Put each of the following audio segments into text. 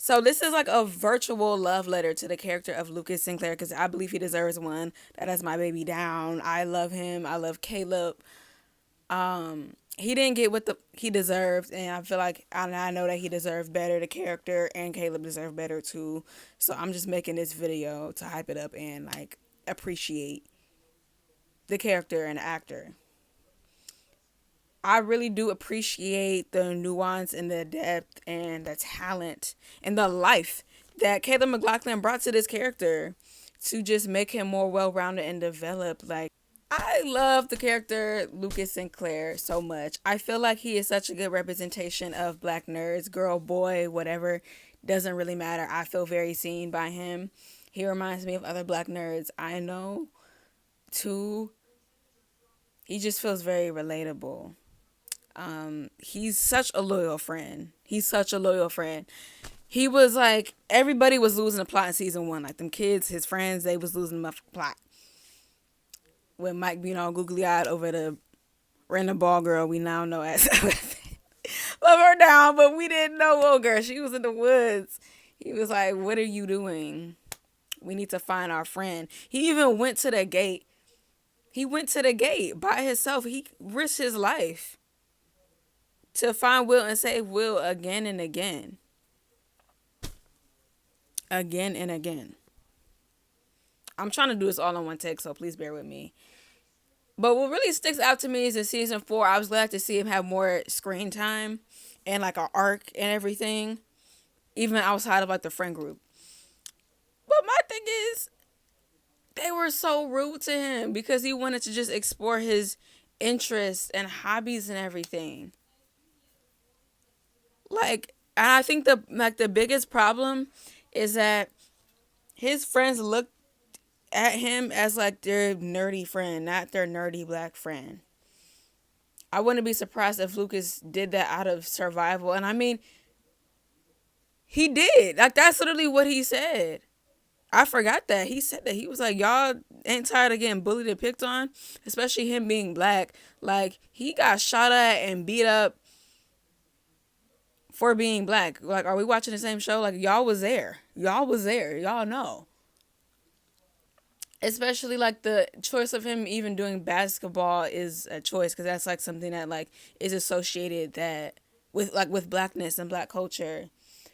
So this is like a virtual love letter to the character of Lucas Sinclair because I believe he deserves one. That is my baby down. I love him. I love Caleb. He didn't get what he deserved, and I feel like I know that he deserved better. The character and Caleb deserve better too. So I'm just making this video to hype it up and like appreciate the character and the actor. I really do appreciate the nuance and the depth and the talent and the life that Caleb McLaughlin brought to this character to just make him more well rounded and developed. Like, I love the character Lucas Sinclair so much. I feel like he is such a good representation of black nerds, girl, boy, whatever. Doesn't really matter. I feel very seen by him. He reminds me of other black nerds I know too. He just feels very relatable. He's such a loyal friend. He's such a loyal friend. He was like, everybody was losing the plot in season one. Like them kids, his friends, they was losing the plot. With Mike being all googly eyed over the random ball girl we now know as love her down, but we didn't know, oh girl, she was in the woods. He was like, what are you doing? We need to find our friend. He even went to the gate. He went to the gate by himself. He risked his life to find Will and save Will again and again. Again and again. I'm trying to do this all in one take, so please bear with me. But what really sticks out to me is in season 4, I was glad to see him have more screen time and like an arc and everything, even outside of like the friend group. But my thing is, they were so rude to him because he wanted to just explore his interests and hobbies and everything. Like, and I think the biggest problem is that his friends looked at him as like their nerdy friend, not their nerdy black friend. I wouldn't be surprised if Lucas did that out of survival. And I mean, he did. Like, that's literally what he said. I forgot that. He said that. He was like, y'all ain't tired of getting bullied and picked on, especially him being black. Like, he got shot at and beat up for being black. Like, are we watching the same show? Like, y'all was there. Y'all was there. Y'all know. Especially like the choice of him even doing basketball is a choice because that's like something that like is associated that with blackness and black culture,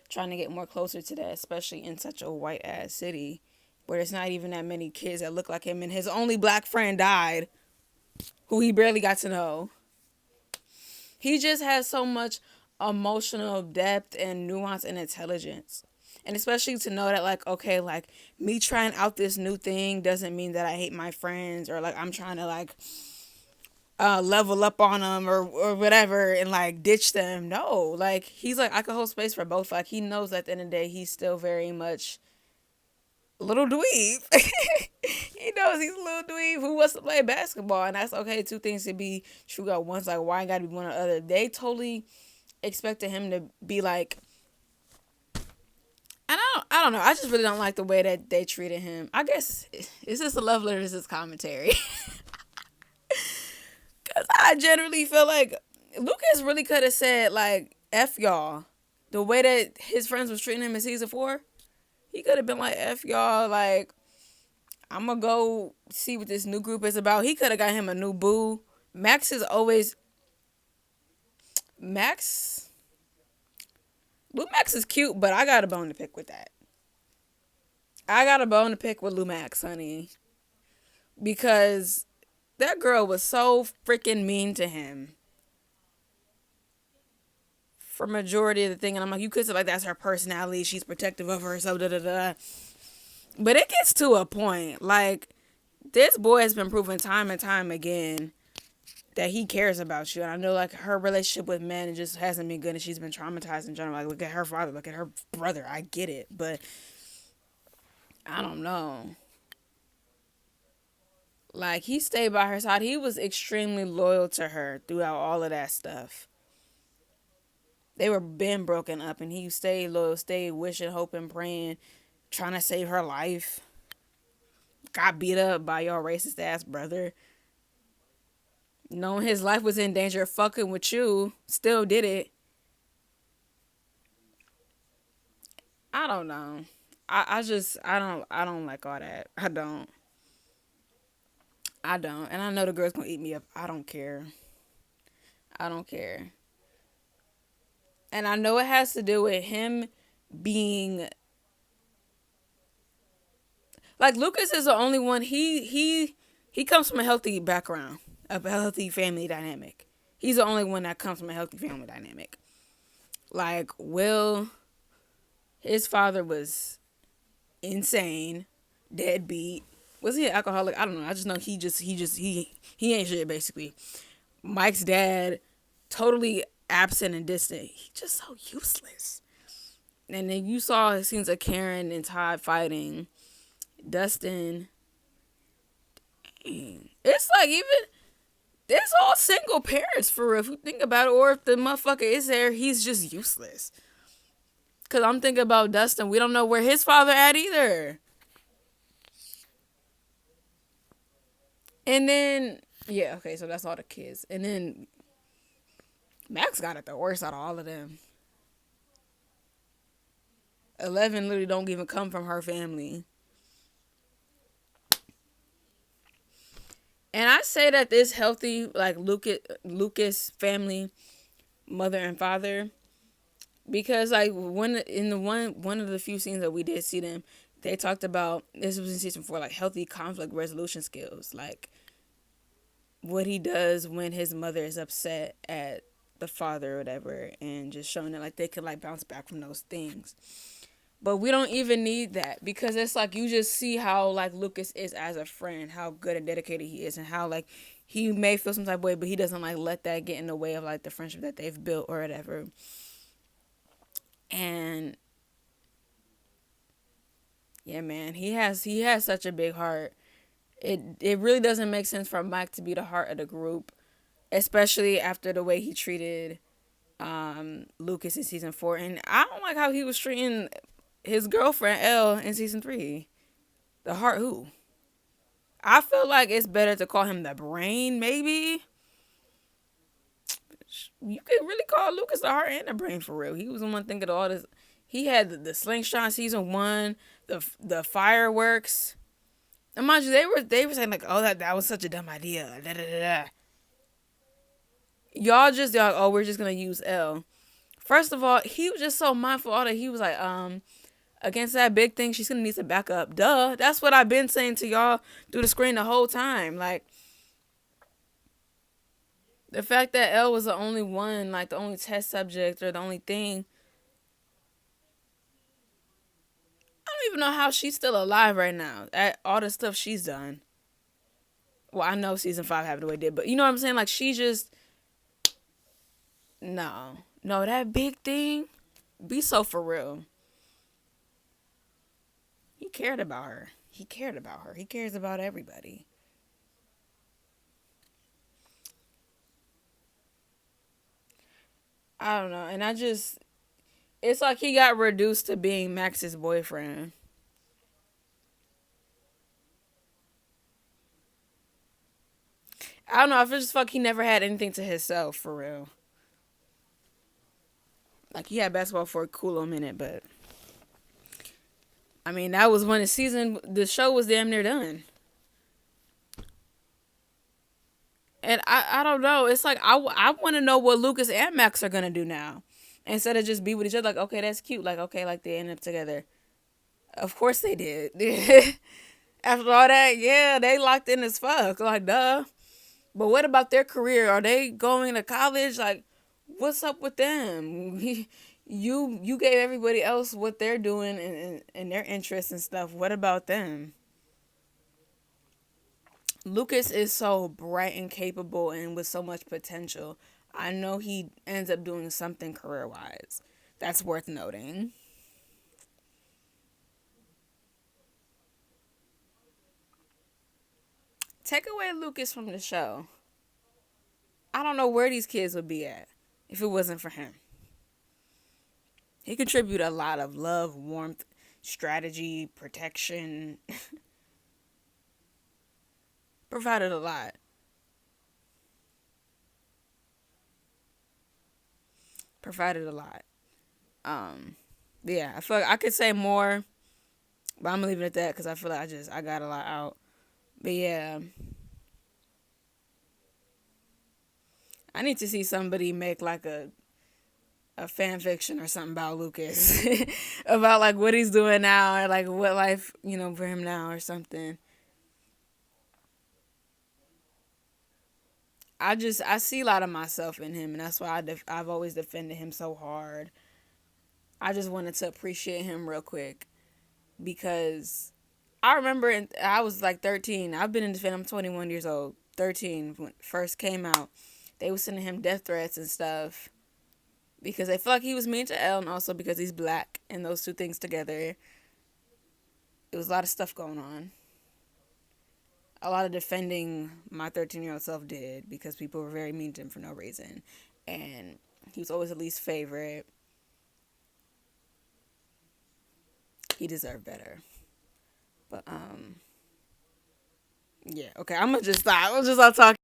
trying to get more closer to that, especially in such a white ass city where there's not even that many kids that look like him, and his only black friend died, who he barely got to know. He just has so much emotional depth and nuance and intelligence. And especially to know that, like, okay, like, me trying out this new thing doesn't mean that I hate my friends or, like, I'm trying to, like, level up on them or whatever and, like, ditch them. No. Like, he's like, I could hold space for both. Like, he knows at the end of the day he's still very much a little dweeb. He knows he's a little dweeb who wants to play basketball. And that's okay. Two things to be true at once. Like, why I gotta be one or the other? They totally expected him to be, like, and I don't know. I just really don't like the way that they treated him. I guess it's just a love letter. This is commentary. Because I generally feel like Lucas really could have said, like, F y'all. The way that his friends was treating him in season 4, he could have been like, F y'all. Like, I'm going to go see what this new group is about. He could have got him a new boo. Max is always... Lou Max is cute, but I got a bone to pick with that. I got a bone to pick with Lou Max, honey. Because that girl was so freaking mean to him for majority of the thing. And I'm like, you could say, like, that's her personality. She's protective of her, so da-da-da. But it gets to a point. Like, this boy has been proven time and time again that he cares about you. And I know, like, her relationship with men just hasn't been good, and she's been traumatized in general. Like, look at her father, look at her brother. I get it, but I don't know. Like, he stayed by her side. He was extremely loyal to her throughout all of that stuff. They were been broken up, and he stayed loyal, stayed wishing, hoping, praying, trying to save her life. Got beat up by your racist ass brother. Knowing his life was in danger, fucking with you, still did it. I don't know. I don't like all that. I don't. And I know the girl's gonna eat me up. I don't care. I don't care. And I know it has to do with him being like Lucas is the only one he comes from a healthy background, a healthy family dynamic. He's the only one that comes from a healthy family dynamic. Like Will, his father was insane, deadbeat. Was he an alcoholic? I don't know. I just know he ain't shit basically. Mike's dad, totally absent and distant. He just so useless. And then you saw scenes of Karen and Todd fighting. Dustin. Dang. It's like even it's all single parents for real. If you think about it, or if the motherfucker is there, he's just useless. Cause I'm thinking about Dustin. We don't know where his father at either. And then yeah, okay, so that's all the kids. And then Max got it the worst out of all of them. 11 literally don't even come from her family. And I say that this healthy, like Lucas family, mother and father, because like when in the one of the few scenes that we did see them, they talked about this was in season 4, like healthy conflict resolution skills, like what he does when his mother is upset at the father or whatever, and just showing that like they can like bounce back from those things. But we don't even need that because it's like you just see how like Lucas is as a friend, how good and dedicated he is, and how like he may feel some type of way, but he doesn't like let that get in the way of like the friendship that they've built or whatever. And yeah, man, he has such a big heart. It really doesn't make sense for Mike to be the heart of the group, especially after the way he treated Lucas in season 4. And I don't like how he was treating his girlfriend Elle in season 3. The heart who? I feel like it's better to call him the brain, maybe. You could really call Lucas the heart and the brain for real. He was the one thinking of all this. He had the slingshot in season 1, the fireworks. And mind you, they were saying like, oh that was such a dumb idea. Da, da, da, da. Y'all oh, we're just gonna use L. First of all, he was just so mindful of all that. He was like, against that big thing, she's gonna need some backup. Duh. That's what I've been saying to y'all through the screen the whole time. Like the fact that Elle was the only one, like the only test subject or the only thing. I don't even know how she's still alive right now. At all the stuff she's done. Well, I know season 5 happened the way it did, but you know what I'm saying? Like she just no. No, that big thing. Be so for real. He cared about her. He cared about her. He cares about everybody. I don't know. And it's like he got reduced to being Max's boyfriend. I don't know. I feel just fuck he never had anything to himself for real. Like he had basketball for a cool little minute, but I mean that was when the show was damn near done. And I don't know. It's like I want to know what Lucas and Max are gonna do now, instead of just be with each other. Like okay, that's cute. Like okay, like they ended up together. Of course they did. After all that, yeah, they locked in as fuck. Like duh. But what about their career? Are they going to college? Like, what's up with them? You gave everybody else what they're doing and their interests and stuff. What about them? Lucas is so bright and capable and with so much potential. I know he ends up doing something career wise. That's worth noting. Take away Lucas from the show. I don't know where these kids would be at if it wasn't for him. He contributed a lot of love, warmth, strategy, protection. Provided a lot. Provided a lot. Um, Yeah, I feel like I could say more, but I'm leaving it at that because I feel like I got a lot out. But yeah, I need to see somebody make like a fan fiction or something about Lucas, about like what he's doing now or like what life for him now or something. I see a lot of myself in him, and that's why I've always defended him so hard. I just wanted to appreciate him real quick because I remember I was like 13. I've been in this film. I'm 21 years old. 13 when it first came out. They were sending him death threats and stuff because they felt like he was mean to Elle, and also because he's black. And those two things together, it was a lot of stuff going on. A lot of defending my 13-year-old self did because people were very mean to him for no reason. And he was always the least favorite. He deserved better. But yeah, okay, I'm gonna just stop. I'm just stop talking.